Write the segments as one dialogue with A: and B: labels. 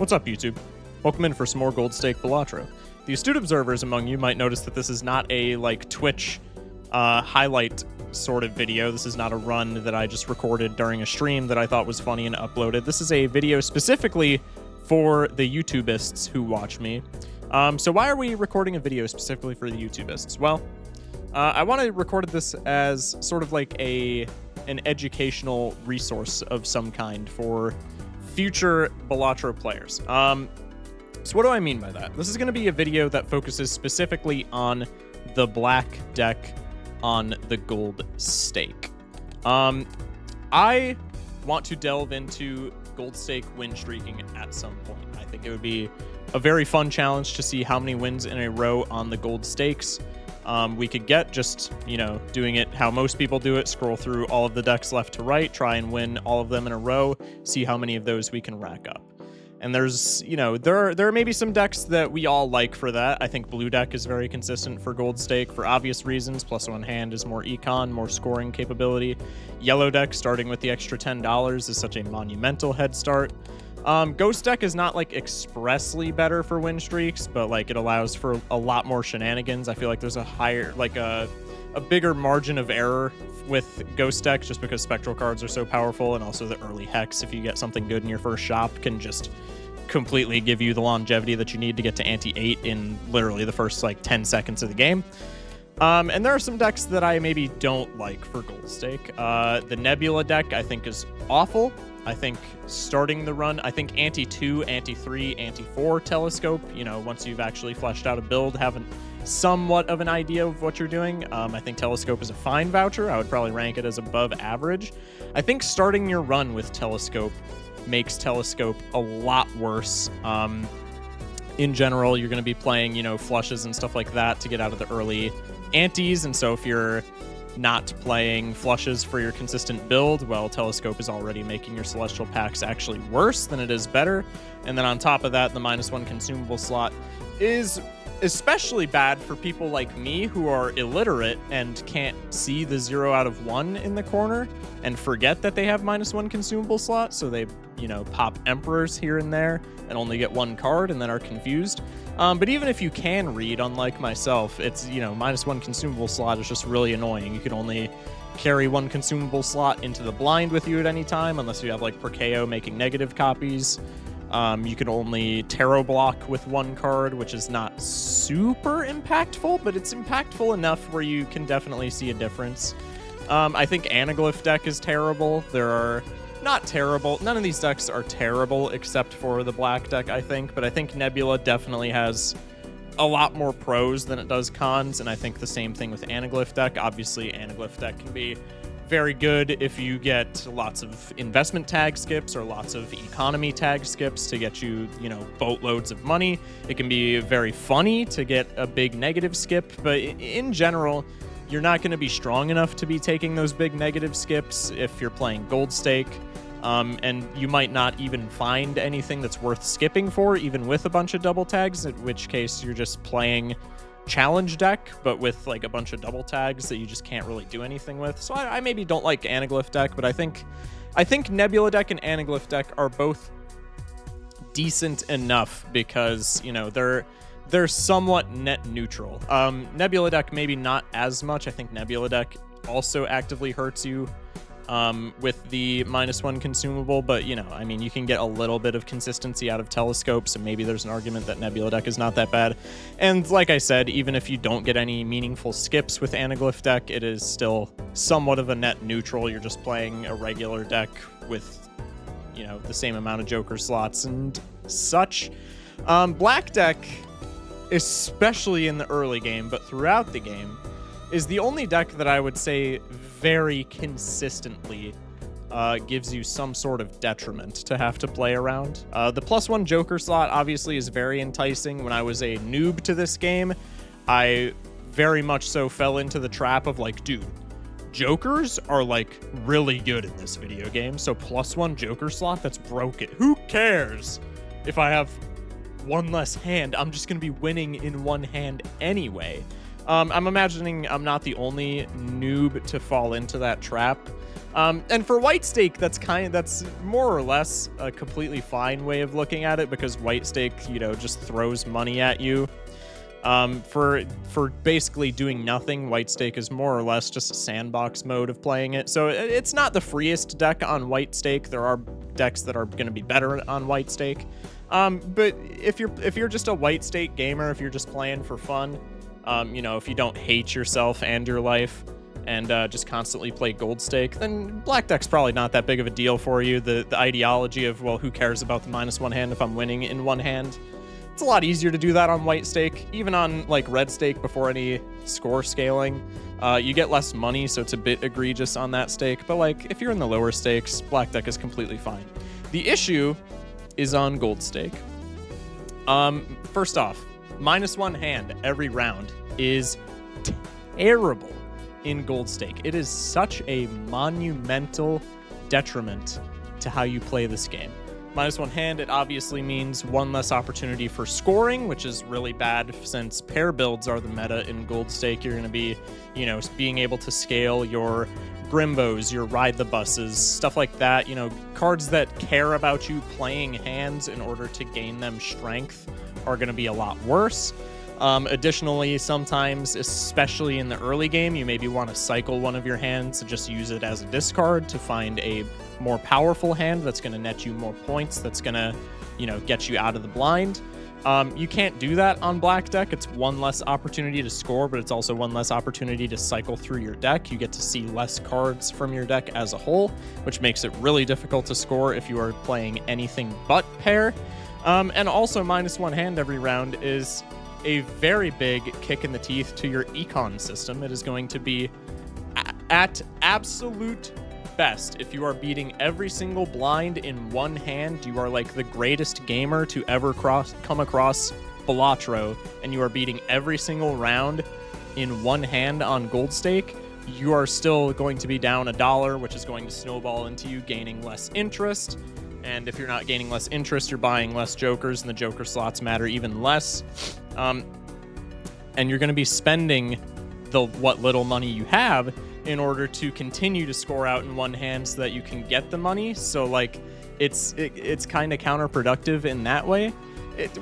A: What's up, YouTube? Welcome in for some more Gold Stake Balatro. The astute observers among you might notice that this is not a, Twitch highlight sort of video. This is not a run that I just recorded during a stream that I thought was funny and uploaded. This is a video specifically for the YouTubists who watch me. So why are we recording a video specifically for the YouTubists? Well, I want to record this as sort of like an educational resource of some kind for future Balatro players. So what do I mean by that? This is going to be a video that focuses specifically on the black deck on the gold stake. I want to delve into gold stake win streaking at some point. I think it would be a very fun challenge to see how many wins in a row on the gold stakes we could get, just, doing it how most people do it, scroll through all of the decks left to right, try and win all of them in a row, see how many of those we can rack up. And there's, there are maybe some decks that we all like for that. I think blue deck is very consistent for gold stake for obvious reasons. Plus one hand is more econ, more scoring capability. Yellow deck, starting with the extra $10, is such a monumental head start. Ghost deck is not expressly better for win streaks, but it allows for a lot more shenanigans. I feel like there's a higher, a bigger margin of error with Ghost deck just because spectral cards are so powerful, and also the early Hex, if you get something good in your first shop, can just completely give you the longevity that you need to get to ante 8 in literally the first 10 seconds of the game. And there are some decks that I maybe don't like for gold stake. The Nebula deck I think is awful. I think starting the run, I think ante 2, ante 3, ante 4 telescope, once you've actually fleshed out a build, have somewhat of an idea of what you're doing. I think telescope is a fine voucher. I would probably rank it as above average. I think starting your run with telescope makes telescope a lot worse. In general, you're going to be playing, flushes and stuff like that to get out of the early antes, and so if you're not playing flushes for your consistent build, well, telescope is already making your celestial packs actually worse than it is better. And then on top of that, the -1 consumable slot is especially bad for people like me who are illiterate and can't see the 0 out of 1 in the corner and forget that they have -1 consumable slot, so they pop emperors here and there and only get 1 card and then are confused. But even if you can read, unlike myself, it's, -1 consumable slot is just really annoying. You can only carry 1 consumable slot into the blind with you at any time, unless you have Perkeo making negative copies. You can only tarot block with 1 card, which is not super impactful, but it's impactful enough where you can definitely see a difference. I think Anaglyph deck is terrible. There are not terrible. None of these decks are terrible except for the black deck, I think. But I think Nebula definitely has a lot more pros than it does cons. And I think the same thing with Anaglyph deck. Obviously, Anaglyph deck can be very good if you get lots of investment tag skips or lots of economy tag skips to get you, boatloads of money. It can be very funny to get a big negative skip. But in general, you're not going to be strong enough to be taking those big negative skips if you're playing gold stake. And you might not even find anything that's worth skipping for, even with a bunch of double tags, in which case you're just playing challenge deck, but with a bunch of double tags that you just can't really do anything with. So I maybe don't like Anaglyph deck, but I think Nebula deck and Anaglyph deck are both decent enough because, they're somewhat net neutral. Nebula deck maybe not as much. I think Nebula deck also actively hurts you with the -1 consumable, but you can get a little bit of consistency out of telescope, so maybe there's an argument that Nebula deck is not that bad. And like I said, even if you don't get any meaningful skips with Anaglyph deck, it is still somewhat of a net neutral. You're just playing a regular deck with the same amount of Joker slots and such. Black deck, especially in the early game, but throughout the game, is the only deck that I would say very consistently gives you some sort of detriment to have to play around. The +1 Joker slot obviously is very enticing. When I was a noob to this game, I very much so fell into the trap of dude, Jokers are really good in this video game, so +1 Joker slot, that's broken. Who cares if I have 1 less hand? I'm just going to be winning in 1 hand anyway. I'm imagining I'm not the only noob to fall into that trap. And for white stake, that's more or less a completely fine way of looking at it, because white stake, just throws money at you. For basically doing nothing, white stake is more or less just a sandbox mode of playing it. So it's not the freest deck on white stake. There are decks that are going to be better on white stake. But if you're just a white stake gamer, if you're just playing for fun, if you don't hate yourself and your life, and just constantly play gold stake, then black deck's probably not that big of a deal for you. The ideology of, well, who cares about the -1 hand if I'm winning in one hand? It's a lot easier to do that on white stake. Even on like red stake, before any score scaling, you get less money, so it's a bit egregious on that stake. But like, if you're in the lower stakes, black deck is completely fine. The issue is on gold stake. First off, -1 hand every round is terrible in gold stake. It is such a monumental detriment to how you play this game. -1 hand, it obviously means one less opportunity for scoring, which is really bad since pair builds are the meta in gold stake. You're going to be, being able to scale your Brimbos, your Ride the Buses, stuff like that. Cards that care about you playing hands in order to gain them strength are going to be a lot worse. Additionally, sometimes, especially in the early game, you maybe want to cycle one of your hands and just use it as a discard to find a more powerful hand that's going to net you more points, that's going to, get you out of the blind. You can't do that on black deck. It's one less opportunity to score, but it's also one less opportunity to cycle through your deck. You get to see less cards from your deck as a whole, which makes it really difficult to score if you are playing anything but pair. And also, -1 hand every round is a very big kick in the teeth to your econ system. It is going to be at absolute best, if you are beating every single blind in one hand, you are like the greatest gamer to ever come across Balatro, and you are beating every single round in one hand on gold stake, you are still going to be down $1, which is going to snowball into you gaining less interest. And if you're not gaining less interest, you're buying less jokers, and the joker slots matter even less. And you're going to be spending what little money you have in order to continue to score out in one hand so that you can get the money. So like, it's kind of counterproductive in that way.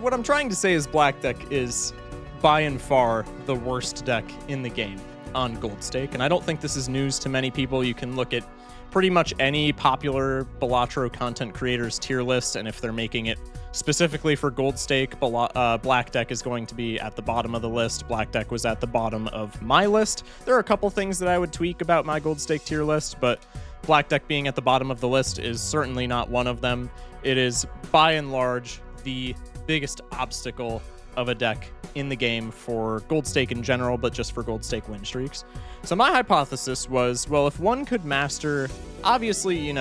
A: What I'm trying to say is black deck is by and far the worst deck in the game on gold stake, and I don't think this is news to many people. You can look at pretty much any popular Balatro content creators tier list, and if they're making it specifically for gold stake, black deck is going to be at the bottom of the list. Black deck was at the bottom of my list. There are a couple things that I would tweak about my gold stake tier list, but black deck being at the bottom of the list is certainly not one of them. It is by and large the biggest obstacle of a deck in the game for gold stake in general, but just for gold stake win streaks. So my hypothesis was, well, if one could master, obviously,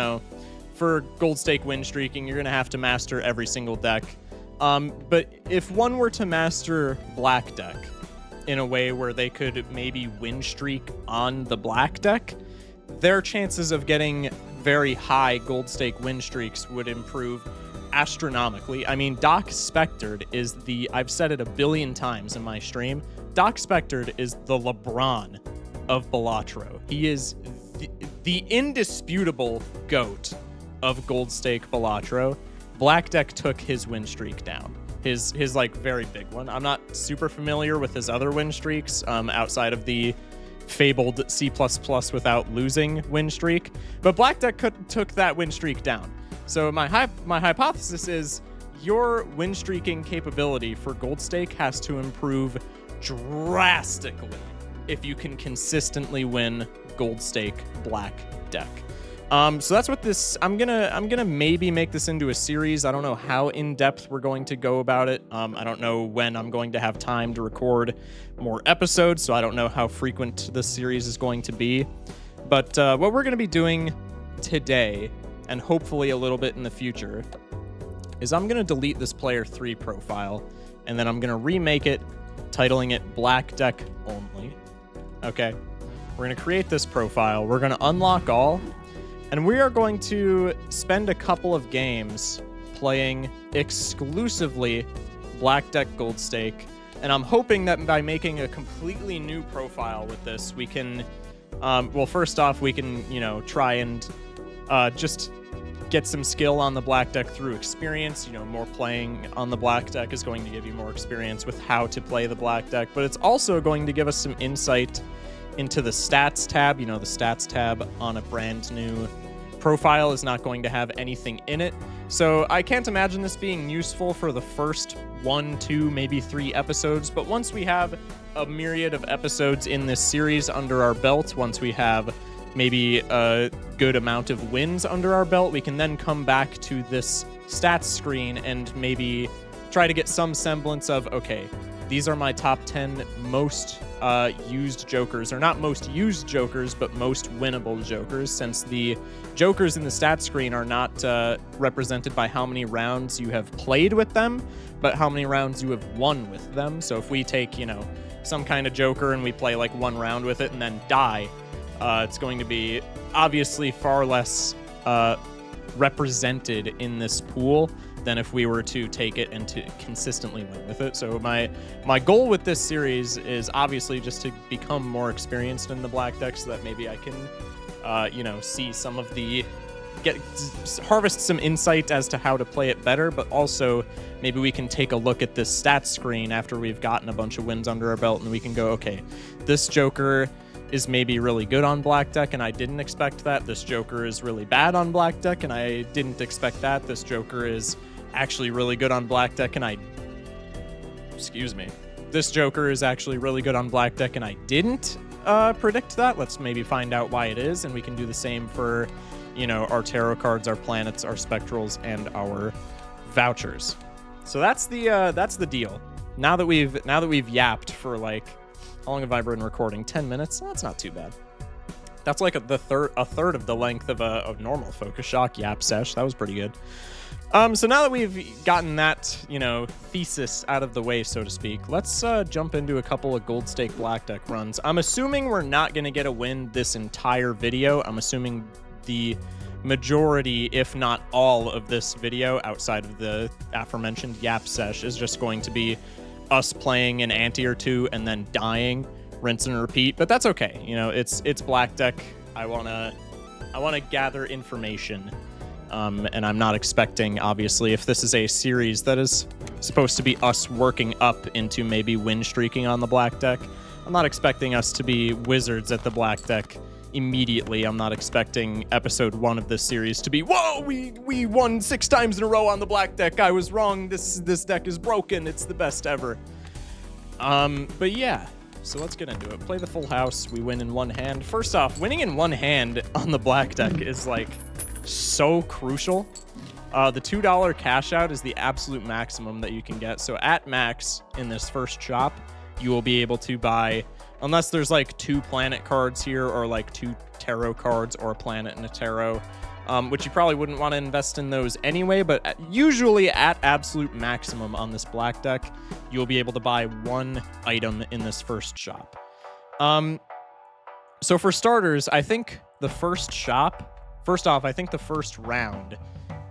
A: for gold stake win streaking, you're going to have to master every single deck. But if one were to master black deck in a way where they could maybe win streak on the black deck, their chances of getting very high gold stake win streaks would improve astronomically. I mean, Doc Spectred is I've said it a billion times in my stream, Doc Spectred is the LeBron of Balatro. He is the indisputable GOAT of gold stake Balatro. Black deck took his win streak down. His like very big one. I'm not super familiar with his other win streaks outside of the fabled C++ without losing win streak, but black deck took that win streak down. So my hypothesis is your win streaking capability for gold stake has to improve drastically if you can consistently win gold stake black deck. So that's what this. I'm gonna maybe make this into a series. I don't know how in depth we're going to go about it. I don't know when I'm going to have time to record more episodes, so I don't know how frequent this series is going to be. But what we're gonna be doing today, and hopefully a little bit in the future, is I'm gonna delete this player 3 profile, and then I'm gonna remake it, titling it Black Deck Only. Okay, we're gonna create this profile. We're gonna unlock all. And we are going to spend a couple of games playing exclusively black deck gold stake. And I'm hoping that by making a completely new profile with this, we can Well, first off, we can, you know, try and just get some skill on the black deck through experience. You know, more playing on the black deck is going to give you more experience with how to play the black deck, but it's also going to give us some insight into the stats tab. You know, the stats tab on a brand new profile is not going to have anything in it. So I can't imagine this being useful for the first 1, 2, maybe 3 episodes, but once we have a myriad of episodes in this series under our belt, once we have maybe a good amount of wins under our belt, we can then come back to this stats screen and maybe try to get some semblance of, okay, these are my top 10 most used jokers, or not most used jokers, but most winnable jokers, since the jokers in the stats screen are not represented by how many rounds you have played with them, but how many rounds you have won with them. So if we take, you know, some kind of joker and we play like 1 round with it and then die, it's going to be obviously far less represented in this pool than if we were to take it and to consistently win with it. So my goal with this series is obviously just to become more experienced in the black deck, so that maybe I can, you know, see some of the harvest some insight as to how to play it better, but also maybe we can take a look at this stats screen after we've gotten a bunch of wins under our belt, and we can go, okay, this joker is maybe really good on black deck and I didn't expect that. This joker is really bad on black deck and I didn't expect that. This joker is actually really good on black deck and this joker is actually really good on black deck and I didn't predict that. Let's maybe find out why it is, and we can do the same for, you know, our tarot cards, our planets, our spectrals, and our vouchers. So that's the deal. Now that we've yapped for like, how long have I been recording? 10 minutes? That's not too bad. That's like a third of the length of a normal Focus Shock yap sesh. That was pretty good. So now that we've gotten that, you know, thesis out of the way, so to speak, let's jump into a couple of Gold Stake Black Deck runs. I'm assuming we're not going to get a win this entire video. I'm assuming the majority, if not all, of this video, outside of the aforementioned yap sesh, is just going to be us playing an ante or two and then dying, rinse and repeat. But that's okay. You know, it's black deck. I wanna gather information. And I'm not expecting, obviously, if this is a series that is supposed to be us working up into maybe win streaking on the black deck, I'm not expecting us to be wizards at the black deck immediately. I'm not expecting episode 1 of this series to be, whoa, we won 6 times in a row on the black deck. I was wrong. This deck is broken. It's the best ever. But yeah, so let's get into it. Play the full house. We win in 1 hand. First off, winning in 1 hand on the black deck is like so crucial. The $2 cash out is the absolute maximum that you can get. So at max in this first shop, you will be able to buy, unless there's like 2 planet cards here or like 2 tarot cards or a planet and a tarot, which you probably wouldn't want to invest in those anyway, but usually at absolute maximum on this black deck, you'll be able to buy 1 item in this first shop. So for starters, I think the first shop, first off, I think the first round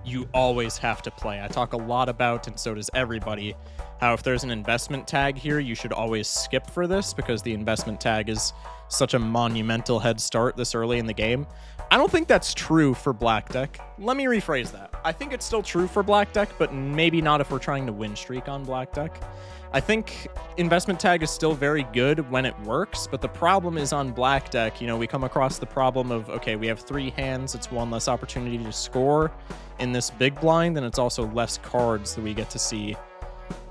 A: you always have to play. I talk a lot about, and so does everybody, how if there's an investment tag here, you should always skip for this because the investment tag is such a monumental head start this early in the game. I don't think that's true for black deck. Let me rephrase that. I think it's still true for black deck, but maybe not if we're trying to win streak on black deck. I think investment tag is still very good when it works, but the problem is on black deck, you know, we come across the problem of, okay, we have 3 hands, it's 1 less opportunity to score in this big blind, and it's also less cards that we get to see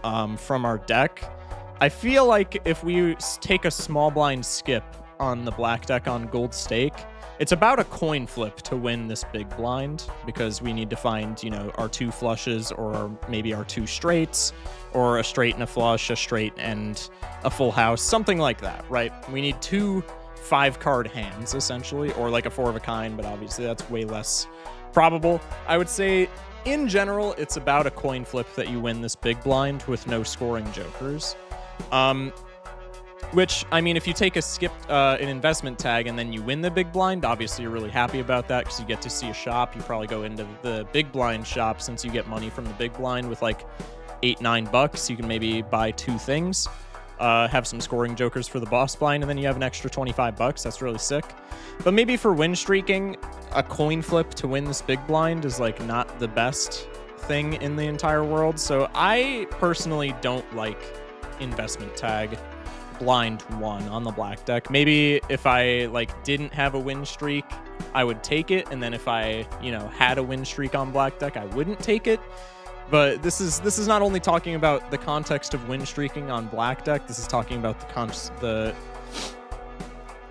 A: from our deck. I feel like if we take a small blind skip on the black deck on Gold Stake, it's about a coin flip to win this big blind, because we need to find, you know, our 2 flushes or maybe our 2 straights, or a straight and a flush, a straight and a full house, something like that, right? We need 2 5-card hands, essentially, or like a 4 of a kind, but obviously that's way less probable. I would say, in general, it's about a coin flip that you win this big blind with no scoring jokers. Which, I mean, if you take a skip, an investment tag, and then you win the big blind, obviously you're really happy about that because you get to see a shop. You probably go into the big blind shop since you get money from the big blind with like $8-9. You can maybe buy 2 things. have some scoring jokers for the boss blind, and then you have an extra 25 bucks. That's really sick. But maybe for win streaking, a coin flip to win this big blind is like not the best thing in the entire world. So I personally don't like investment tag blind 1 on the black deck. Maybe if I like didn't have a win streak, I would take it, and then if I, you know, had a win streak on black deck, I wouldn't take it. But this is not only talking about the context of win streaking on black deck, this is talking about the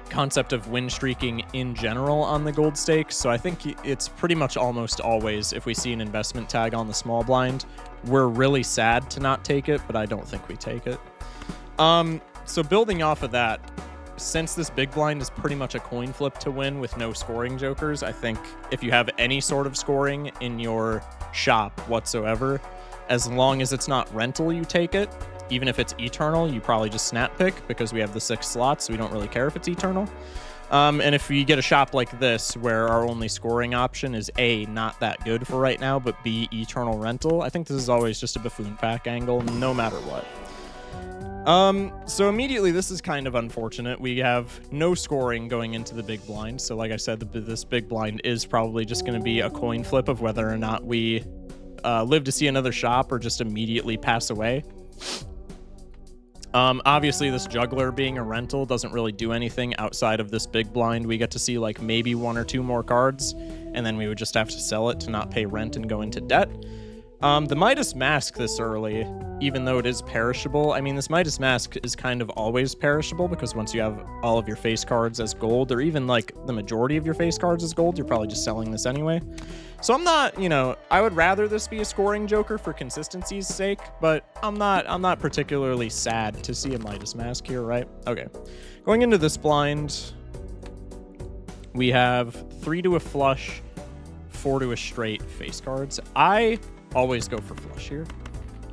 A: concept of win streaking in general on the gold stakes. So I think it's pretty much almost always, if we see an investment tag on the small blind, we're really sad to not take it, but I don't think we take it. So building off of that, since this big blind is pretty much a coin flip to win with no scoring jokers, I think if you have any sort of scoring in your shop whatsoever, as long as it's not rental, you take it. Even if it's eternal, you probably just snap pick, because we have the 6 slots, so we don't really care if it's eternal. And if you get a shop like this, where our only scoring option is A, not that good for right now, but B, eternal rental, I think this is always just a buffoon pack angle, no matter what. So immediately, this is kind of unfortunate. We have no scoring going into the big blind. So like I said, this big blind is probably just going to be a coin flip of whether or not we live to see another shop or just immediately pass away. Obviously, this juggler being a rental doesn't really do anything outside of this big blind. We get to see like maybe 1 or 2 more cards, and then we would just have to sell it to not pay rent and go into debt. The Midas Mask this early, even though it is perishable, I mean, this Midas Mask is kind of always perishable, because once you have all of your face cards as gold, or even like the majority of your face cards as gold, you're probably just selling this anyway. So I'm not, you know, I would rather this be a scoring joker for consistency's sake, but I'm not particularly sad to see a Midas Mask here, right? Okay. Going into this blind, we have 3 to a flush, 4 to a straight face cards. I always go for flush here.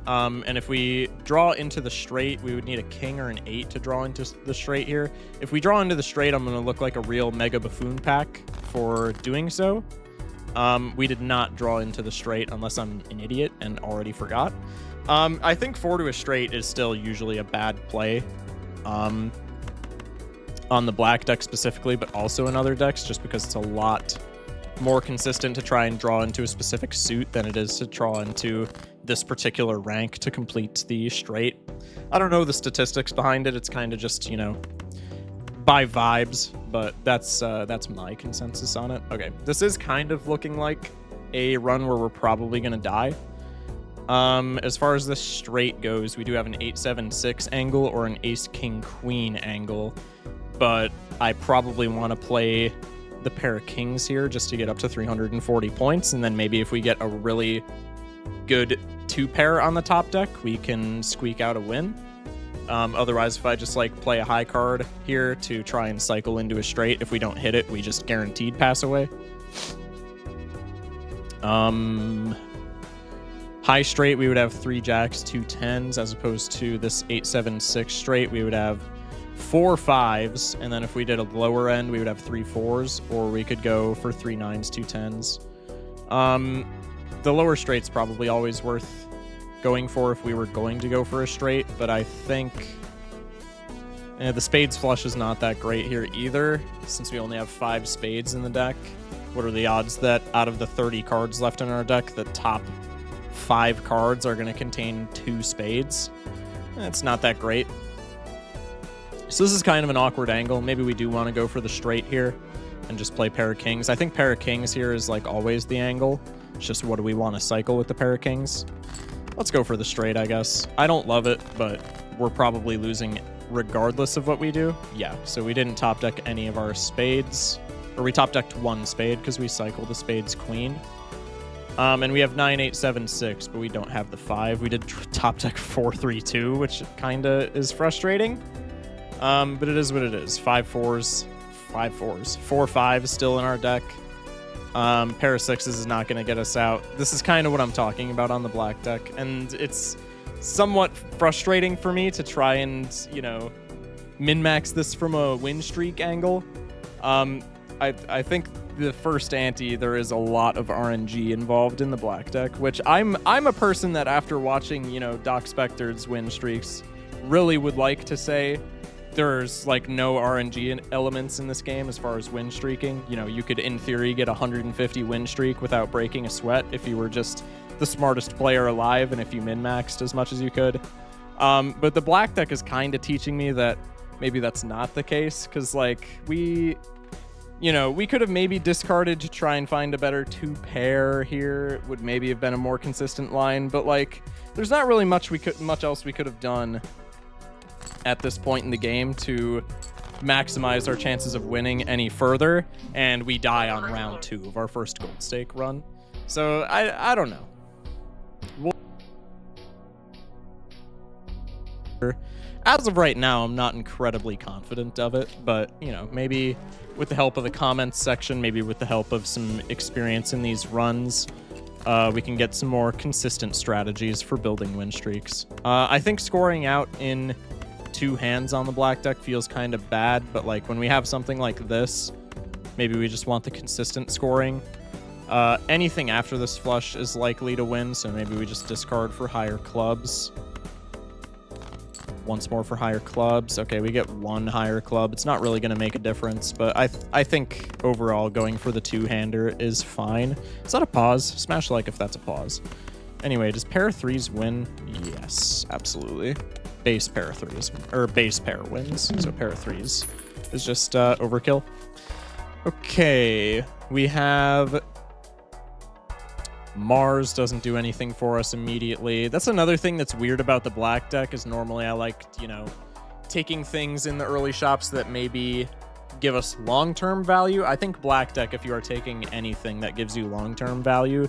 A: And if we draw into the straight, we would need a king or an 8 to draw into the straight here. If we draw into the straight, I'm going to look like a real mega buffoon pack for doing so. We did not draw into the straight, unless I'm an idiot and already forgot. I think 4 to a straight is still usually a bad play on the black deck specifically, but also in other decks, just because it's a lot more consistent to try and draw into a specific suit than it is to draw into this particular rank to complete the straight. I don't know the statistics behind it. It's kind of just, you know, by vibes, but that's my consensus on it. Okay, this is kind of looking like a run where we're probably going to die. As far as this straight goes, we do have an 8-7-6 angle or an ace-king-queen angle, but I probably want to play the pair of kings here just to get up to 340 points, and then maybe if we get a really good 2-pair on the top deck, we can squeak out a win. Otherwise, if I just like play a high card here to try and cycle into a straight, if we don't hit it, we just guaranteed pass away. High straight, we would have 3 jacks, 2 10s, as opposed to this 8-7-6 straight, we would have 4 5s, and then if we did a lower end, we would have 3 4s, or we could go for 3 9s, 2 10s. The lower straight's probably always worth going for if we were going to go for a straight, but I think the spades flush is not that great here either, since we only have 5 spades in the deck. What are the odds that out of the 30 cards left in our deck, the top 5 cards are going to contain 2 spades? It's not that great. So this is kind of an awkward angle. Maybe we do want to go for the straight here and just play pair of kings. I think pair of kings here is like always the angle. It's just what do we want to cycle with the pair of kings? Let's go for the straight, I guess. I don't love it, but we're probably losing regardless of what we do. Yeah, so we didn't top deck any of our spades. Or we top decked 1 spade because we cycled the spades queen. And we have 9-8-7-6, but we don't have the 5. We did top deck 4-3-2, which kind of is frustrating. But it is what it is. 5 4s, 5 4s. 4 5s still in our deck. Pair of 6s is not going to get us out. This is kind of what I'm talking about on the black deck, and it's somewhat frustrating for me to try and, you know, min-max this from a win streak angle. I think the first ante, there is a lot of RNG involved in the black deck, which I'm a person that after watching, you know, Doc Spector's win streaks really would like to say there's like no RNG elements in this game as far as win streaking. You know, you could in theory get a 150 win streak without breaking a sweat if you were just the smartest player alive and if you min-maxed as much as you could. But the black deck is kind of teaching me that maybe that's not the case, because like we could have maybe discarded to try and find a better 2-pair here. It would maybe have been a more consistent line, but like there's not really much else we could have done at this point in the game to maximize our chances of winning any further, and we die on round 2 of our first gold stake run. So I don't know. As of right now, I'm not incredibly confident of it, but you know, maybe with the help of the comments section, maybe with the help of some experience in these runs, we can get some more consistent strategies for building win streaks. I think scoring out in 2 hands on the black deck feels kind of bad, but like when we have something like this, maybe we just want the consistent scoring. Anything after this flush is likely to win, so maybe we just discard for higher clubs. Once more for higher clubs. Okay, we get 1 higher club. It's not really going to make a difference, but I think overall going for the 2-hander is fine. Is that a pause? Smash like if that's a pause. Anyway, does pair 3s win? Yes, absolutely. Base pair 3s, or base pair wins. So pair 3s is just overkill. Okay, we have Mars doesn't do anything for us immediately. That's another thing that's weird about the black deck, is normally I like, you know, taking things in the early shops that maybe give us long-term value. I think black deck, if you are taking anything that gives you long-term value,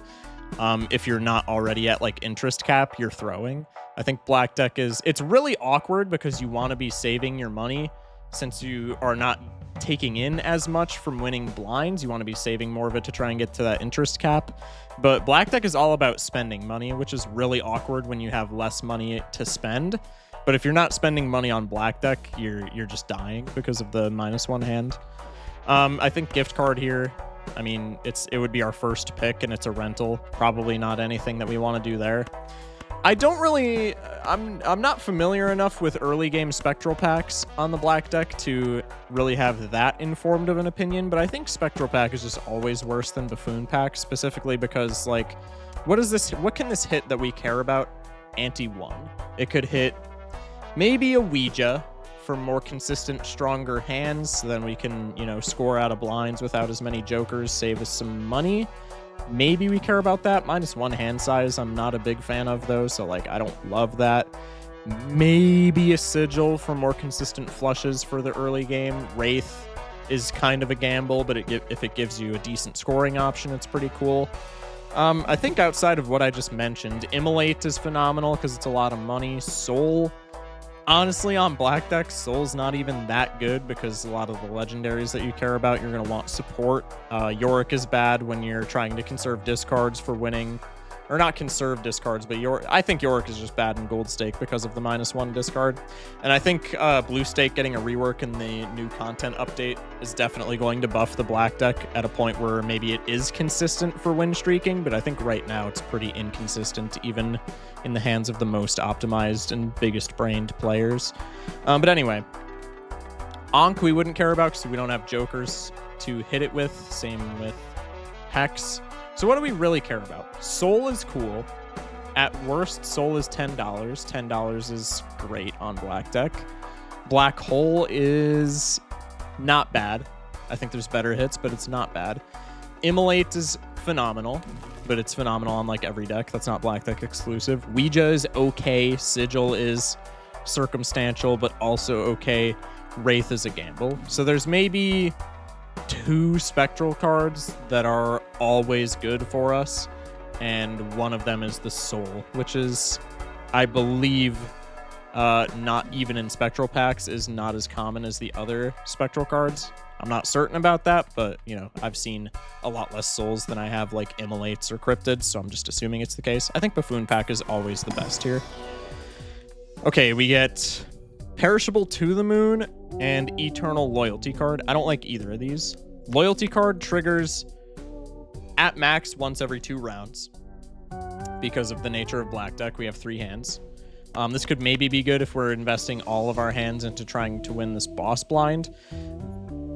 A: if you're not already at like interest cap, you're throwing. I think black deck it's really awkward because you want to be saving your money since you are not taking in as much from winning blinds. You want to be saving more of it to try and get to that interest cap. But black deck is all about spending money, which is really awkward when you have less money to spend. But if you're not spending money on black deck, you're just dying because of the -1 hand. I think gift card here, I mean, it would be our first pick and it's a rental. Probably not anything that we want to do there. I don't really, I'm not familiar enough with early game spectral packs on the black deck to really have that informed of an opinion, but I think spectral pack is just always worse than buffoon pack, specifically because like, what can this hit that we care about? Ante-1. It could hit maybe a Ouija for more consistent, stronger hands, so then we can, you know, score out of blinds without as many jokers, save us some money. Maybe we care about that. -1 hand size, I'm not a big fan of though, so like I don't love that. Maybe a sigil for more consistent flushes for the early game. Wraith is kind of a gamble, but if it gives you a decent scoring option, it's pretty cool. I think outside of what I just mentioned, Immolate is phenomenal because it's a lot of money. Soul, honestly, on black deck, Soul's not even that good because a lot of the legendaries that you care about, you're going to want support. Yorick is bad when you're trying to conserve discards for winning. Or not conserve discards, but I think Yorick is just bad in gold stake because of the -1 discard. And I think blue stake getting a rework in the new content update is definitely going to buff the black deck at a point where maybe it is consistent for win streaking, but I think right now it's pretty inconsistent even in the hands of the most optimized and biggest brained players. But anyway, Ankh we wouldn't care about because we don't have jokers to hit it with. Same with Hex. So what do we really care about? Soul is cool. At worst, Soul is $10. $10 is great on black deck. Black Hole is not bad. I think there's better hits, but it's not bad. Immolate is phenomenal, but it's phenomenal on like every deck. That's not black deck exclusive. Ouija is okay. Sigil is circumstantial, but also okay. Wraith is a gamble. So there's maybe 2 spectral cards that are always good for us, and one of them is the Soul, which is, I believe, not even in spectral packs, is not as common as the other spectral cards. I'm not certain about that, but you know, I've seen a lot less Souls than I have like Immolates or Cryptids, so I'm just assuming it's the case. I think Buffoon pack is always the best here. Okay, we get Perishable to the Moon and Eternal Loyalty card. I don't like either of these. Loyalty card triggers at max once every 2 rounds. Because of the nature of black deck, we have 3 hands. This could maybe be good if we're investing all of our hands into trying to win this boss blind.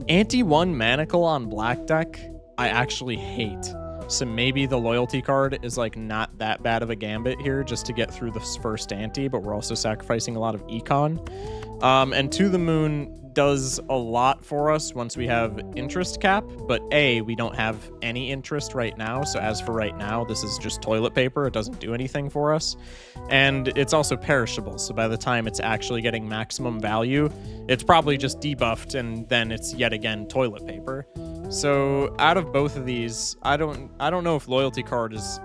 A: Ante-1 Manacle on black deck, I actually hate. So maybe the loyalty card is like not that bad of a gambit here just to get through this first ante, but we're also sacrificing a lot of econ. And To the Moon does a lot for us once we have interest cap, but we don't have any interest right now. So as for right now, this is just toilet paper. It doesn't do anything for us. And it's also perishable. So by the time it's actually getting maximum value, it's probably just debuffed and then it's yet again toilet paper. So out of both of these, I don't know if loyalty card is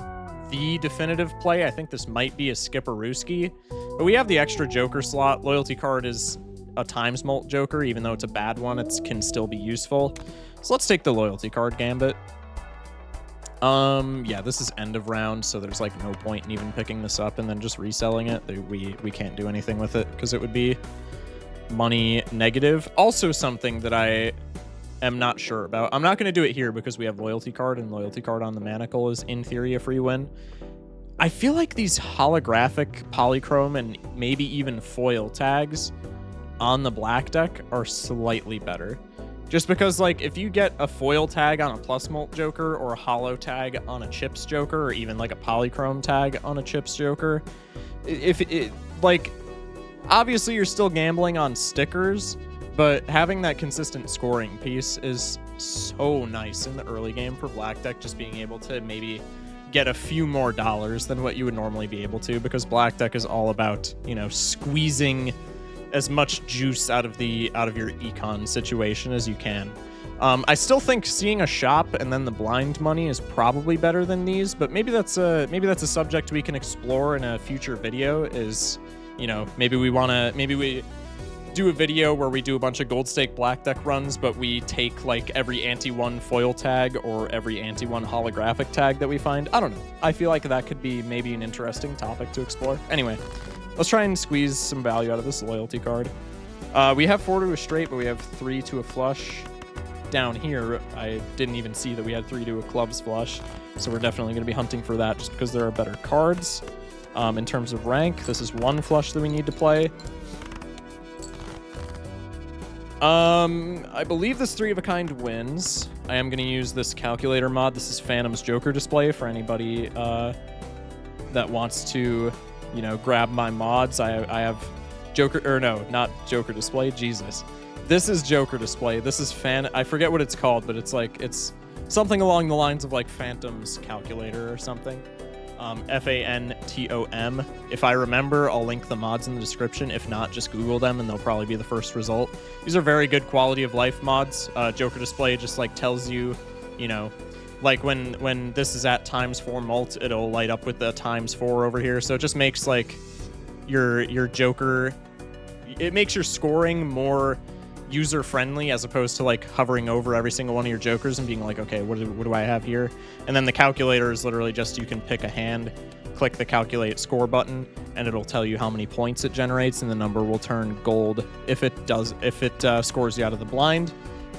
A: the definitive play. I think this might be a skipperooski, but we have the extra joker slot. Loyalty card is a times mult joker, even though it's a bad one, it can still be useful. So let's take the loyalty card gambit. Yeah, this is end of round, so there's like no point in even picking this up and then just reselling it. We can't do anything with it because it would be money negative. Also something that I am not sure about. I'm not going to do it here because we have loyalty card, and loyalty card on the manacle is in theory a free win. I feel like these holographic polychrome and maybe even foil tags on the black deck are slightly better. Just because, like, if you get a foil tag on a plus mult joker or a holo tag on a chips joker, or even like a polychrome tag on a chips joker, like, obviously you're still gambling on stickers, but having that consistent scoring piece is so nice in the early game for black deck, just being able to maybe get a few more dollars than what you would normally be able to, because black deck is all about, you know, squeezing as much juice out of your econ situation as you can. I still think seeing a shop and then the blind money is probably better than these, but maybe that's a subject we can explore in a future video. Is, you know, maybe we do a video where we do a bunch of gold stake black deck runs, but we take like every ante-1 foil tag or every ante-1 holographic tag that we find. I don't know. I feel like that could be maybe an interesting topic to explore. Anyway, let's try and squeeze some value out of this loyalty card. We have 4 to a straight, but we have 3 to a flush. Down here, I didn't even see that we had 3 to a clubs flush, so we're definitely going to be hunting for that just because there are better cards. In terms of rank, this is 1 flush that we need to play. I believe this 3 of a kind wins. I am going to use this calculator mod. This is Phantom's Joker display for anybody that wants to, you know, grab my mods. I have Joker, or no, not Joker display, Jesus. This is Joker display. This is I forget what it's called, but it's something along the lines of like Phantom's calculator or something. Phantom. If I remember, I'll link the mods in the description. If not, just Google them and they'll probably be the first result. These are very good quality of life mods. Joker display just like tells you, you know, like when this is at ×4 mult, it'll light up with the ×4 over here. So it just makes like your Joker, it makes your scoring more user friendly as opposed to like hovering over every single one of your jokers and being like, okay, what do I have here? And then the calculator is literally just, you can pick a hand, click the calculate score button, and it'll tell you how many points it generates, and the number will turn gold if it scores you out of the blind.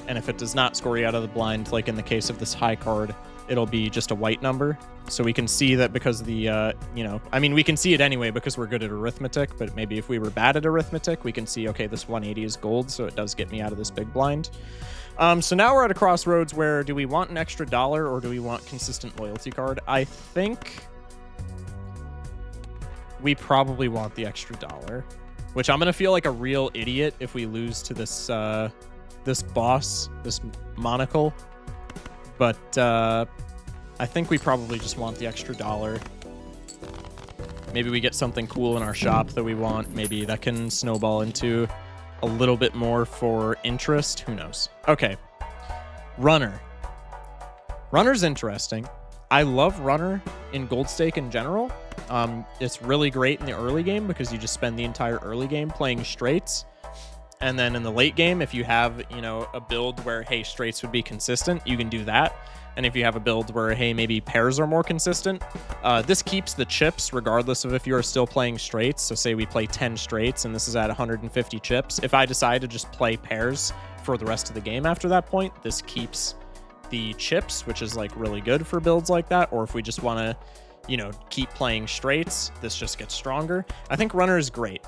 A: And if it does not score you out of the blind, like in the case of this high card, it'll be just a white number. So we can see that because the, you know, I mean, we can see it anyway because we're good at arithmetic, but maybe if we were bad at arithmetic, we can see, okay, this 180 is gold, so it does get me out of this big blind. So now we're at a crossroads where, do we want an extra dollar or do we want consistent loyalty card? I think we probably want the extra dollar, which I'm going to feel like a real idiot if we lose to this, this boss, this monocle. But I think we probably just want the extra dollar. Maybe we get something cool in our shop that we want. Maybe that can snowball into a little bit more for interest. Who knows? Okay. Runner. Runner's interesting. I love Runner in Gold Stake in general. It's really great in the early game because you just spend the entire early game playing straights. And then in the late game, if you have, you know, a build where, hey, straights would be consistent, you can do that. And if you have a build where, hey, maybe pairs are more consistent, this keeps the chips regardless of if you're still playing straights. So say we play 10 straights and this is at 150 chips. If I decide to just play pairs for the rest of the game after that point, this keeps the chips, which is like really good for builds like that. Or if we just want to, you know, keep playing straights, this just gets stronger. I think runner is great.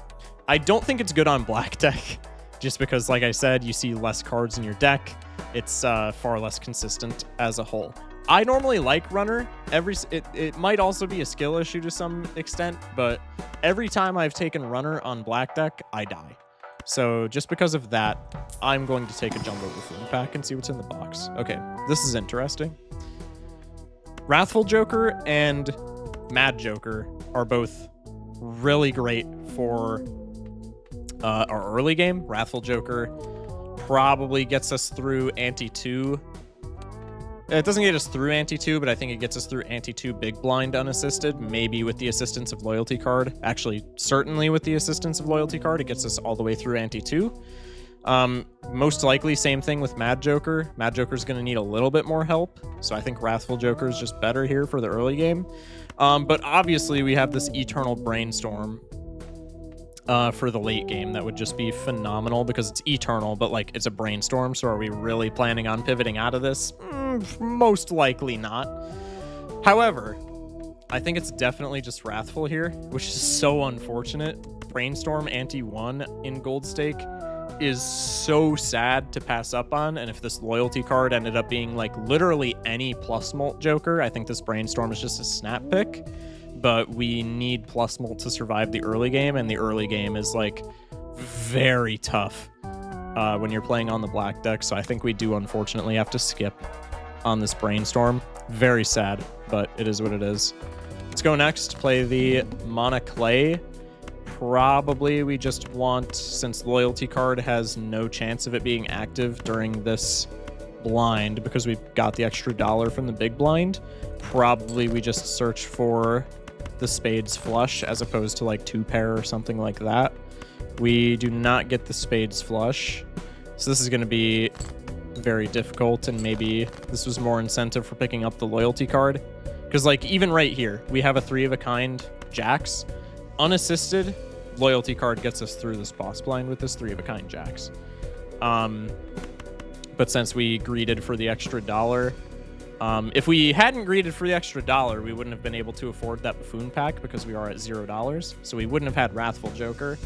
A: I don't think it's good on black deck, just because, like I said, you see less cards in your deck. It's far less consistent as a whole. I normally like runner. It might also be a skill issue to some extent, but every time I've taken runner on black deck, I die. So just because of that, I'm going to take a Jumbo Buffoon pack and see what's in the box. Okay, this is interesting. Wrathful Joker and Mad Joker are both really great for our early game. Wrathful Joker probably gets us through ante 2. It doesn't get us through ante 2, but I think it gets us through ante 2 big blind unassisted, maybe with the assistance of loyalty card. Actually, certainly with the assistance of loyalty card, it gets us all the way through ante 2. Most likely, same thing with Mad Joker. Mad Joker's going to need a little bit more help, so I think Wrathful Joker is just better here for the early game. But obviously, we have this Eternal Brainstorm for the late game that would just be phenomenal because it's eternal, but like it's a brainstorm. So are we really planning on pivoting out of this? Most likely not. However, I think it's definitely just Wrathful here, which is so unfortunate. Brainstorm ante 1 in Gold Stake is so sad to pass up on, and if this loyalty card ended up being like literally any plus mult Joker, I think this Brainstorm is just a snap pick. But we need plus mult to survive the early game, and the early game is like very tough when you're playing on the black deck. So I think we do unfortunately have to skip on this Brainstorm. Very sad, but it is what it is. Let's go next, play the Mana Clay. Probably we just want, since loyalty card has no chance of it being active during this blind because we've got the extra $1 from the big blind, probably we just search for the spades flush as opposed to like 2-pair or something like that. We do not get the spades flush, so this is going to be very difficult, and maybe this was more incentive for picking up the loyalty card, because like even right here we have a 3 of a kind jacks unassisted. Loyalty card gets us through this boss blind with this 3 of a kind jacks, but since we greeted for the extra $1, if we hadn't greeted for the extra $1, we wouldn't have been able to afford that Buffoon pack because we are at $0. So we wouldn't have had Wrathful Joker,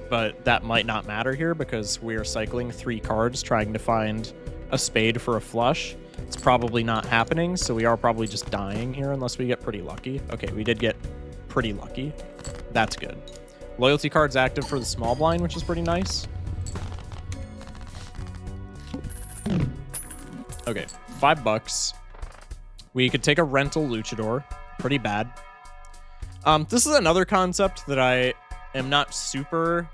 A: but that might not matter here because we are cycling 3 cards trying to find a spade for a flush. It's probably not happening, so we are probably just dying here unless we get pretty lucky. Okay, we did get pretty lucky. That's good. Loyalty card's active for the small blind, which is pretty nice. Okay, $5. We could take a rental Luchador. Pretty bad. This is another concept that I am not super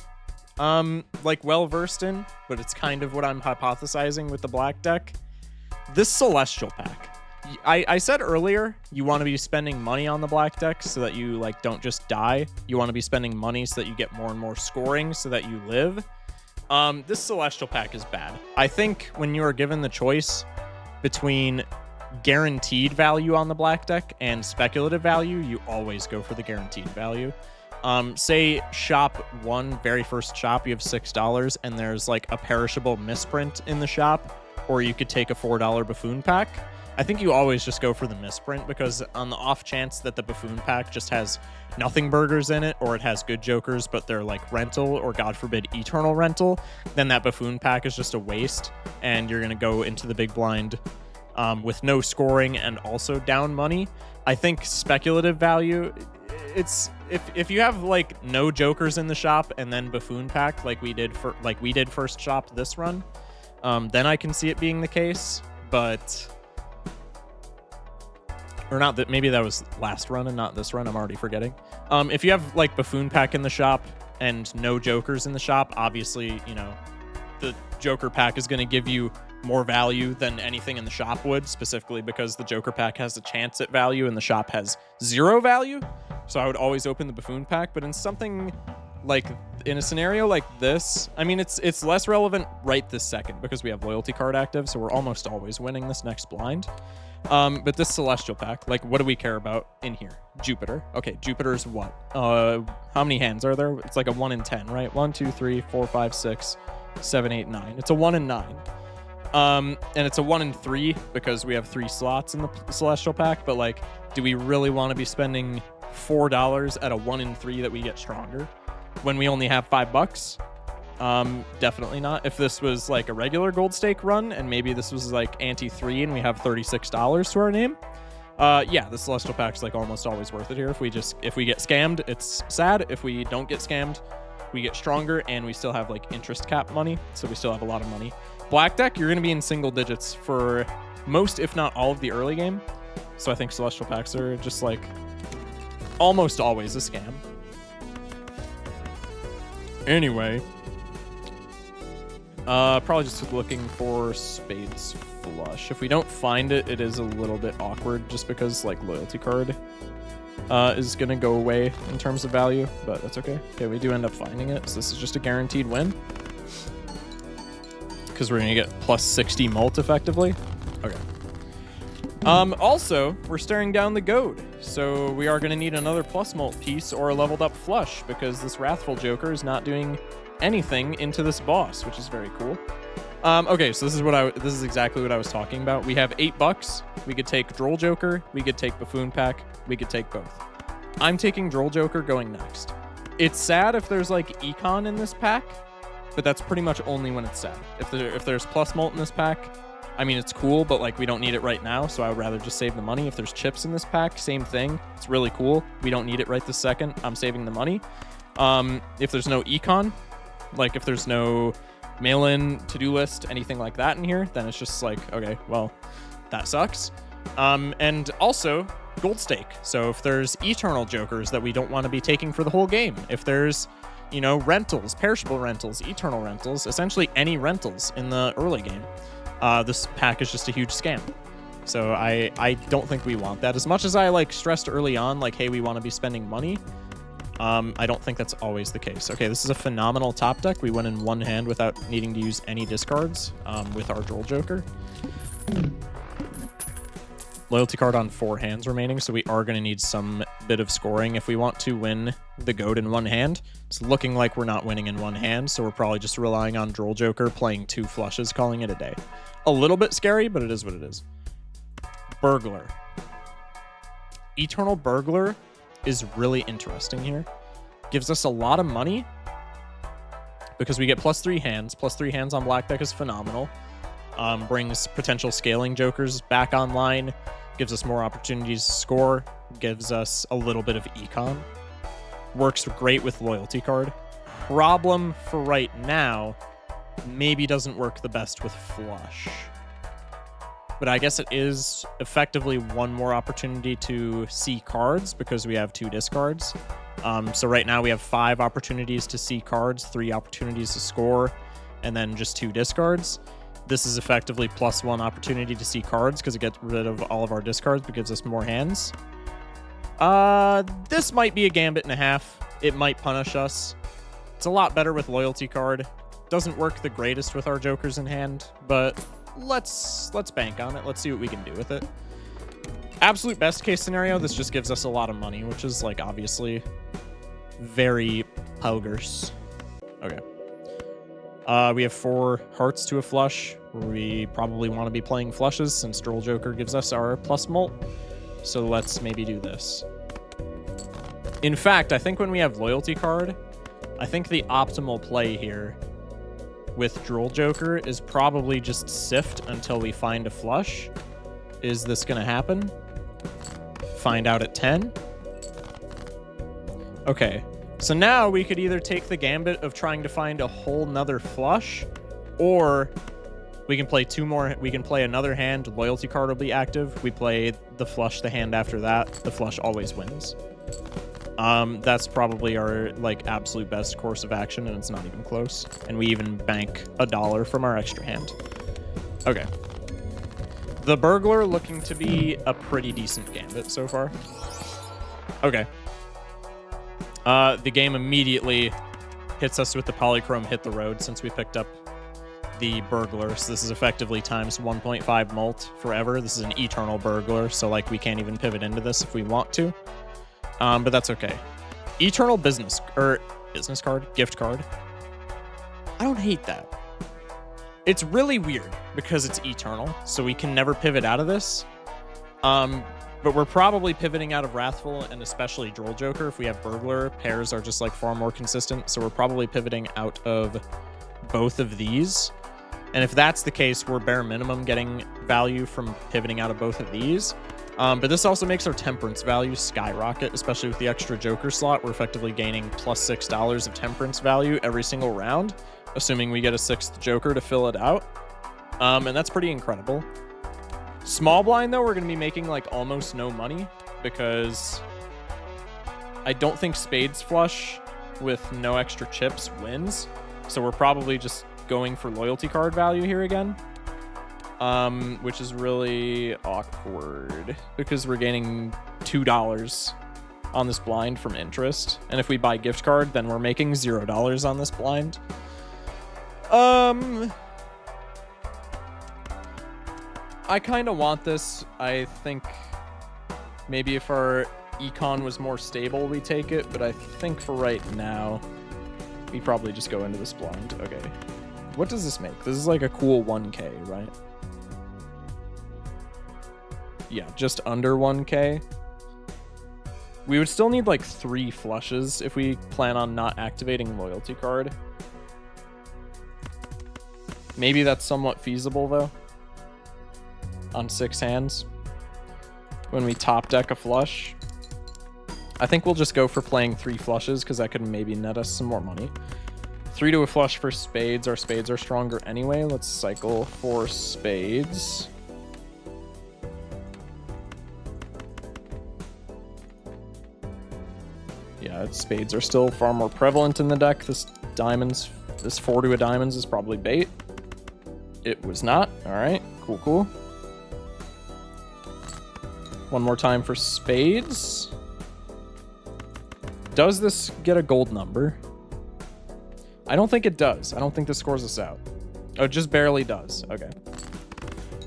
A: like well versed in, but it's kind of what I'm hypothesizing with the black deck. This Celestial pack. I said earlier you want to be spending money on the black deck so that you like don't just die. You want to be spending money so that you get more and more scoring so that you live. This Celestial pack is bad. I think when you are given the choice between guaranteed value on the black deck and speculative value, you always go for the guaranteed value. Say shop 1, very first shop, you have $6 and there's like a perishable misprint in the shop, or you could take a $4 Buffoon pack. I think you always just go for the misprint, because on the off chance that the Buffoon pack just has nothing burgers in it, or it has good jokers but they're like rental or God forbid eternal rental, then that Buffoon pack is just a waste and you're going to go into the big blind with no scoring and also down money. I think speculative value, it's if you have like no jokers in the shop and then Buffoon pack like we did first shop this run, then I can see it being the case. But or not, that maybe that was last run and not this run, I'm already forgetting. If you have like Buffoon pack in the shop and no jokers in the shop, obviously, you know, the joker pack is going to give you more value than anything in the shop would, specifically because the joker pack has a chance at value and the shop has 0 value. So I would always open the Buffoon pack. But in something like, in a scenario like this, I mean, it's less relevant right this second because we have loyalty card active, so we're almost always winning this next blind. But this Celestial pack, like, what do we care about in here? Jupiter. Okay, Jupiter's what? How many hands are there? It's like a 1 in 10, right? 1, 2, 3, 4, 5, 6, 7, 8, 9. It's a 1 in 9. And it's a 1 in 3 because we have 3 slots in the Celestial Pack, but like, do we really want to be spending $4 at a 1 in 3 that we get stronger when we only have $5? Definitely not. If this was like a regular gold stake run and maybe this was like ante 3 and we have $36 to our name, yeah, the Celestial Pack's like almost always worth it here. If we get scammed, it's sad. If we don't get scammed, we get stronger and we still have like interest cap money, so we still have a lot of money. Black deck, you're going to be in single digits for most, if not all, of the early game. So I think Celestial Packs are just like almost always a scam. Anyway, probably just looking for Spades Flush. If we don't find it, it is a little bit awkward just because like loyalty card is going to go away in terms of value, but that's okay. Okay, we do end up finding it, so this is just a guaranteed win. Because we're going to get plus 60 mult effectively. Okay. Also, we're staring down the goad, so we are going to need another plus mult piece or a leveled up flush because this Wrathful Joker is not doing anything into this boss, which is very cool. Okay, so this is exactly what I was talking about. We have $8. We could take Droll Joker, we could take Buffoon Pack, we could take both. I'm taking Droll Joker going next. It's sad if there's like Econ in this pack, but that's pretty much only when it's sad. If there's plus mult in this pack, I mean, it's cool, but like we don't need it right now, so I would rather just save the money. If there's chips in this pack, same thing. It's really cool. We don't need it right this second. I'm saving the money. If there's no econ, like if there's no mail-in, to-do list, anything like that in here, then it's just like, okay, well, that sucks. And also, gold stake. So if there's eternal jokers that we don't want to be taking for the whole game, if there's, you know, rentals, perishable rentals, eternal rentals, essentially any rentals in the early game, this pack is just a huge scam. So I don't think we want that. As much as I like stressed early on, like, hey, we want to be spending money, I don't think that's always the case. Okay, this is a phenomenal top deck. We went in one hand without needing to use any discards with our Droll Joker. Loyalty card on 4 hands remaining, so we are going to need some bit of scoring if we want to win the goat in one hand. It's looking like we're not winning in one hand, so we're probably just relying on Droll Joker, playing 2 flushes, calling it a day. A little bit scary, but it is what it is. Burglar. Eternal Burglar is really interesting here. Gives us a lot of money because we get +3 hands. +3 hands on black deck is phenomenal. Brings potential scaling jokers back online. Gives us more opportunities to score. Gives us a little bit of econ. Works great with loyalty card. Problem for right now, maybe doesn't work the best with flush. But I guess it is effectively one more opportunity to see cards because we have 2 discards. So right now we have 5 opportunities to see cards, 3 opportunities to score, and then just 2 discards. This is effectively +1 opportunity to see cards because it gets rid of all of our discards but gives us more hands. This might be a gambit and a half. It might punish us. It's a lot better with loyalty card. Doesn't work the greatest with our jokers in hand, but let's bank on it. Let's see what we can do with it. Absolute best case scenario, this just gives us a lot of money, which is like obviously very pogers. Okay. We have 4 hearts to a flush. We probably want to be playing flushes since Droll Joker gives us our plus mult. So let's maybe do this. In fact, I think when we have loyalty card, I think the optimal play here with Droll Joker is probably just sift until we find a flush. Is this going to happen? Find out at 10. Okay. So now we could either take the gambit of trying to find a whole nother flush, or we can play 2 more. We can play another hand. Loyalty card will be active. We play the flush the hand after that. The flush always wins. That's probably our like absolute best course of action, and it's not even close. And we even bank $1 from our extra hand. Okay. The Burglar looking to be a pretty decent gambit so far. Okay. The game immediately hits us with the Polychrome Hit the Road since we picked up the Burglar. So this is effectively times 1.5 mult forever. This is an eternal Burglar, so like we can't even pivot into this if we want to. But that's okay. Eternal business card, gift card. I don't hate that. It's really weird because it's eternal, so we can never pivot out of this. But we're probably pivoting out of Wrathful and especially Droll Joker. If we have Burglar, pairs are just like far more consistent, so we're probably pivoting out of both of these. And if that's the case, we're bare minimum getting value from pivoting out of both of these. But this also makes our Temperance value skyrocket, especially with the extra Joker slot. We're effectively gaining plus $6 of Temperance value every single round, assuming we get a 6th Joker to fill it out. And that's pretty incredible. Small blind, though, we're going to be making like almost no money because I don't think Spades flush with no extra chips wins. So we're probably just going for loyalty card value here again, which is really awkward because we're gaining $2 on this blind from interest. And if we buy gift card, then we're making $0 on this blind. I kind of want this. I think maybe if our econ was more stable, we take it. But I think for right now, we probably just go into this blind. Okay. What does this make? This is like a cool 1K, right? Yeah, just under 1K. We would still need like 3 flushes if we plan on not activating loyalty card. Maybe that's somewhat feasible, though. On 6 hands when we top deck a flush. I think we'll just go for playing 3 flushes because that could maybe net us some more money. 3 to a flush for spades. Our spades are stronger anyway. Let's cycle for spades. Yeah, spades are still far more prevalent in the deck. This 4 to a diamonds is probably bait. It was not. All right, cool. One more time for spades. Does this get a gold number? I don't think it does. I don't think this scores us out. Oh, it just barely does. Okay.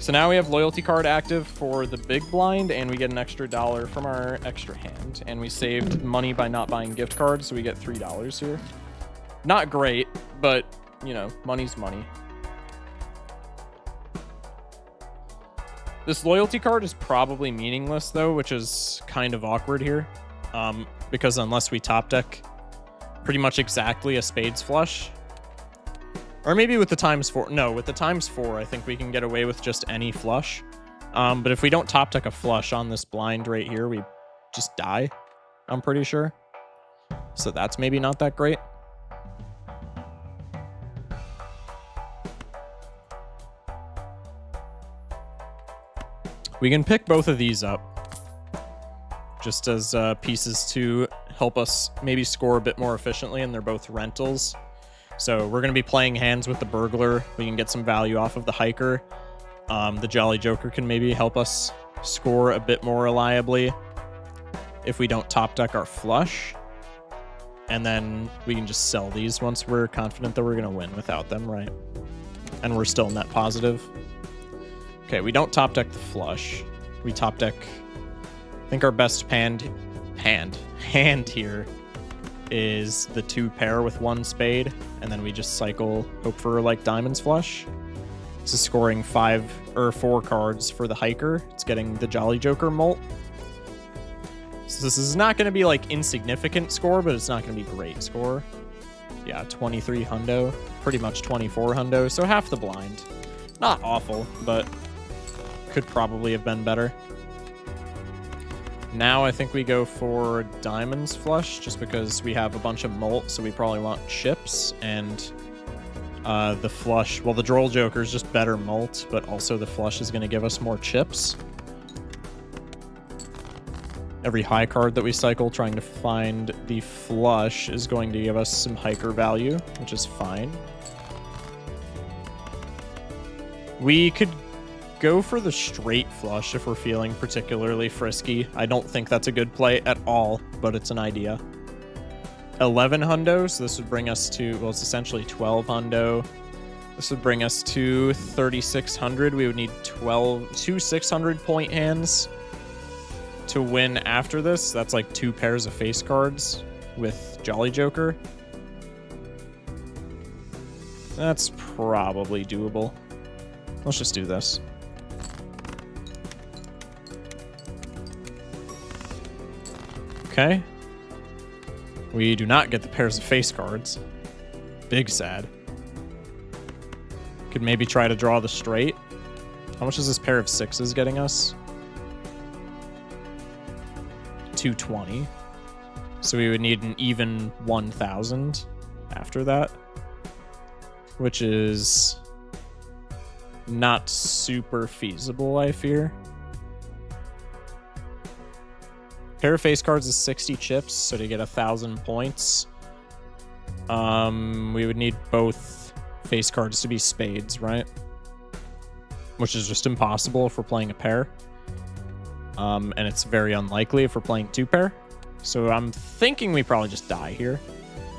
A: So now we have loyalty card active for the big blind, and we get an extra $1 from our extra hand. And we saved money by not buying gift cards, so we get $3 here. Not great, but, you know, money's money. This loyalty card is probably meaningless, though, which is kind of awkward here. Because unless we top deck pretty much exactly a spades flush. Or maybe with the ×4. No, with the ×4, I think we can get away with just any flush. But if we don't top deck a flush on this blind right here, we just die, I'm pretty sure. So that's maybe not that great. We can pick both of these up just as pieces to help us maybe score a bit more efficiently, and they're both rentals. So we're going to be playing hands with the Burglar. We can get some value off of the Hiker. The Jolly Joker can maybe help us score a bit more reliably if we don't top deck our flush. And then we can just sell these once we're confident that we're going to win without them, right? And we're still net positive. Okay, we don't top deck the flush. We top deck, I think our best hand here is the 2 pair with 1 spade, and then we just cycle, hope for like diamonds flush. This is scoring 4 cards for the Hiker. It's getting the Jolly Joker molt. So this is not going to be like insignificant score, but it's not going to be great score. Yeah, 23 hundo, pretty much 24 hundo, so half the blind. Not awful, but could probably have been better. Now I think we go for diamonds flush just because we have a bunch of molt, so we probably want chips, and the flush, well, the Droll Joker is just better molt, but also the flush is going to give us more chips. Every high card that we cycle trying to find the flush is going to give us some Hiker value, which is fine. We could go for the straight flush if we're feeling particularly frisky. I don't think that's a good play at all, but it's an idea. 11 hundo, so this would bring us to, well, it's essentially 12 hundo. This would bring us to 3,600. We would need 2 600-point hands to win after this. That's like 2 pairs of face cards with Jolly Joker. That's probably doable. Let's just do this. Okay. We do not get the pairs of face cards. Big sad. Could maybe try to draw the straight. How much is this pair of sixes getting us? 220. So we would need an even 1,000 after that, which is not super feasible, I fear. Pair of face cards is 60 chips, so to get 1,000 points, we would need both face cards to be spades, right? Which is just impossible if we're playing a pair. And it's very unlikely if we're playing two pair. So I'm thinking we probably just die here.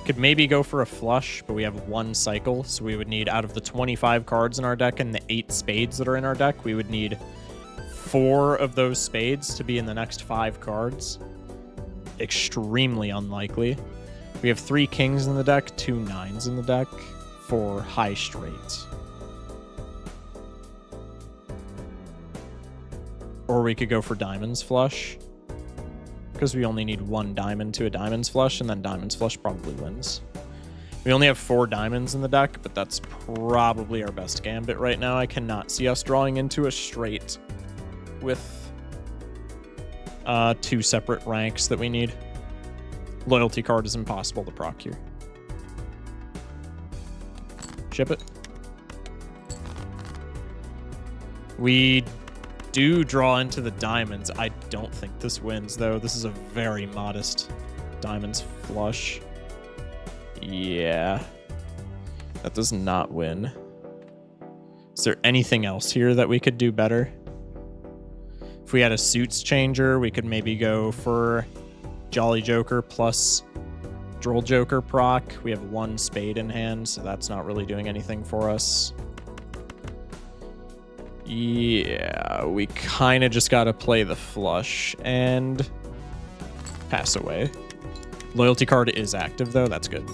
A: Could maybe go for a flush, but we have one cycle, so we would need, out of the 25 cards in our deck and the 8 spades that are in our deck, we would need 4 of those spades to be in the next 5 cards. Extremely unlikely. We have 3 kings in the deck, 2 nines in the deck for high straight. Or we could go for diamonds flush, because we only need 1 diamond to a diamonds flush, and then diamonds flush probably wins. We only have 4 diamonds in the deck, but that's probably our best gambit right now. I cannot see us drawing into a straight with 2 separate ranks that we need. Loyalty card is impossible to proc here. Ship it. We do draw into the diamonds. I don't think this wins, though. This is a very modest diamonds flush. Yeah. That does not win. Is there anything else here that we could do better? If we had a suits changer, we could maybe go for Jolly Joker plus Droll Joker proc. We have 1 spade in hand, so that's not really doing anything for us. Yeah, we kind of just got to play the flush and pass away. Loyalty card is active, though. That's good.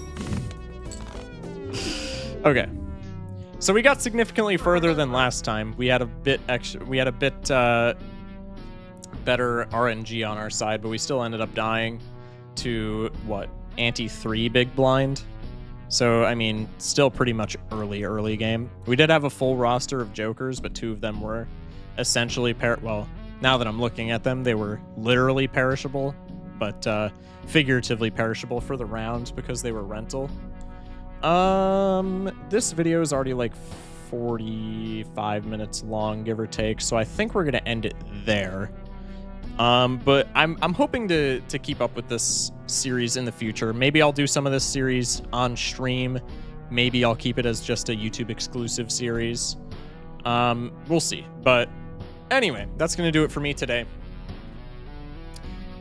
A: Okay. So we got significantly further than last time. We had a bit extra. We had a bit better RNG on our side, but we still ended up dying to what, ante-3 big blind. So I mean, still pretty much early game. We did have a full roster of jokers, but 2 of them were essentially well, now that I'm looking at them, they were literally perishable, but figuratively perishable for the round because they were rental. This video is already like 45 minutes long, give or take, so I think we're gonna end it there. But I'm hoping to keep up with this series in the future. Maybe I'll do some of this series on stream. Maybe I'll keep it as just a YouTube exclusive series. We'll see. But anyway, that's gonna do it for me today.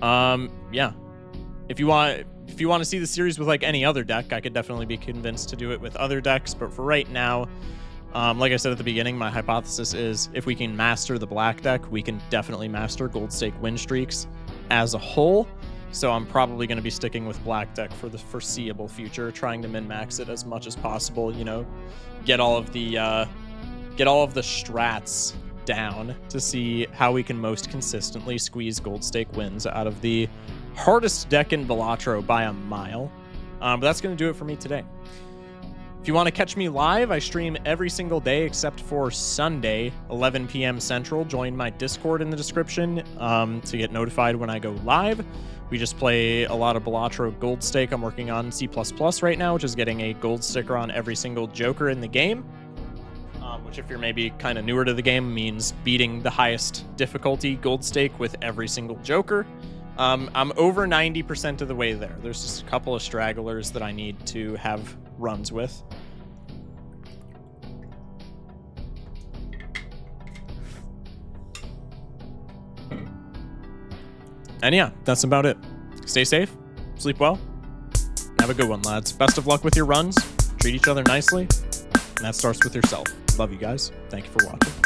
A: Yeah. If you want to see the series with like any other deck, I could definitely be convinced to do it with other decks. But for right now, like I said at the beginning, my hypothesis is if we can master the black deck, we can definitely master gold stake win streaks as a whole. So I'm probably going to be sticking with black deck for the foreseeable future, trying to min-max it as much as possible, you know, get all of the strats down to see how we can most consistently squeeze gold stake wins out of the hardest deck in Balatro by a mile. But that's going to do it for me today. If you want to catch me live, I stream every single day except for Sunday, 11 p.m. Central. Join my Discord in the description to get notified when I go live. We just play a lot of Balatro Gold Stake. I'm working on C++ right now, which is getting a gold sticker on every single Joker in the game, which if you're maybe kind of newer to the game means beating the highest difficulty Gold Stake with every single Joker. I'm over 90% of the way there. There's just a couple of stragglers that I need to have runs with. And yeah, that's about it. Stay safe, sleep well, and have a good one, lads. Best of luck with your runs. Treat each other nicely, and that starts with yourself. Love you guys. Thank you for watching.